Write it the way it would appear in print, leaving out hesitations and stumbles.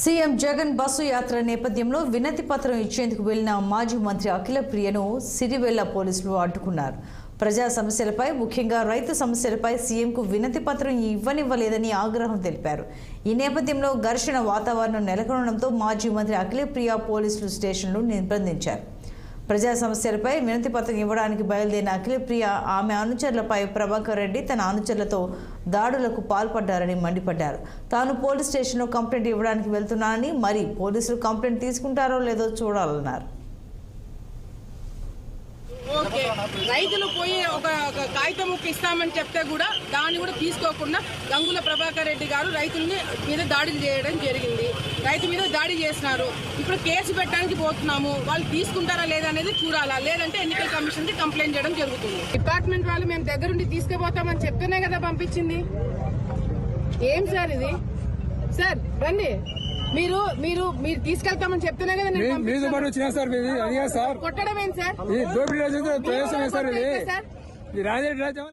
CM Jagan bus యాత్ర నేపథ్యంలో వినతి పత్రం ఇచ్చేందుకు వెళ్లిన మాజీ మంత్రి అఖిల ప్రియను సిరివెల్ల పోలీసులు అడ్డుకున్నారు. ప్రజా సమస్యలపై ముఖ్యంగా రైతు సమస్యలపై సీఎంకు వినతి పత్రం ఇవ్వనివ్వలేదని ఆగ్రహం తెలిపారు. ఈ నేపథ్యంలో ఘర్షణ వాతావరణం నెలకొనడంతో మాజీ మంత్రి అఖిల ప్రియ పోలీసులు స్టేషన్లు నిర్బంధించారు. ప్రజా సమస్యలపై వినతి పత్రం ఇవ్వడానికి బయలుదేరిన అఖిల ప్రియ ఆమె అనుచరులపై ప్రభాకర్ రెడ్డి తన అనుచరులతో దాడులకు పాల్పడ్డారని మండిపడ్డారు. తాను పోలీస్ స్టేషన్లో కంప్లైంట్ ఇవ్వడానికి వెళ్తున్నానని, మరి పోలీసులు కంప్లైంట్ తీసుకుంటారో లేదో చూడాలన్నారు. రైతులు పోయి ఒక కాగితం ముక్క ఇస్తామని చెప్తే కూడా దాన్ని కూడా తీసుకోకుండా గంగుల ప్రభాకర్ రెడ్డి గారు రైతుల్ని మీద దాడులు చేయడం జరిగింది. రైతు మీద దాడి చేసినారు. ఇప్పుడు కేసు పెట్టడానికి పోతున్నాము. వాళ్ళు తీసుకుంటారా లేదా అనేది చూడాలా, లేదంటే ఎన్నికల కమిషన్ కి కంప్లైంట్ చేయడం జరుగుతుంది. డిపార్ట్మెంట్ వాళ్ళు మేము దగ్గరుండి తీసుకుపోతామని చెప్తేనే కదా పంపించింది. ఏం సార్ ఇది? సార్ రండి, మీరు మీరు మీరు తీసుకెళ్తామని చెప్తేనే కదా సార్ కొట్టడం ఏంటి సార్? దోపిడీ రాజ్యం ప్రవేశం సార్ ఇది రాజరెడ్డి రాజ్యం.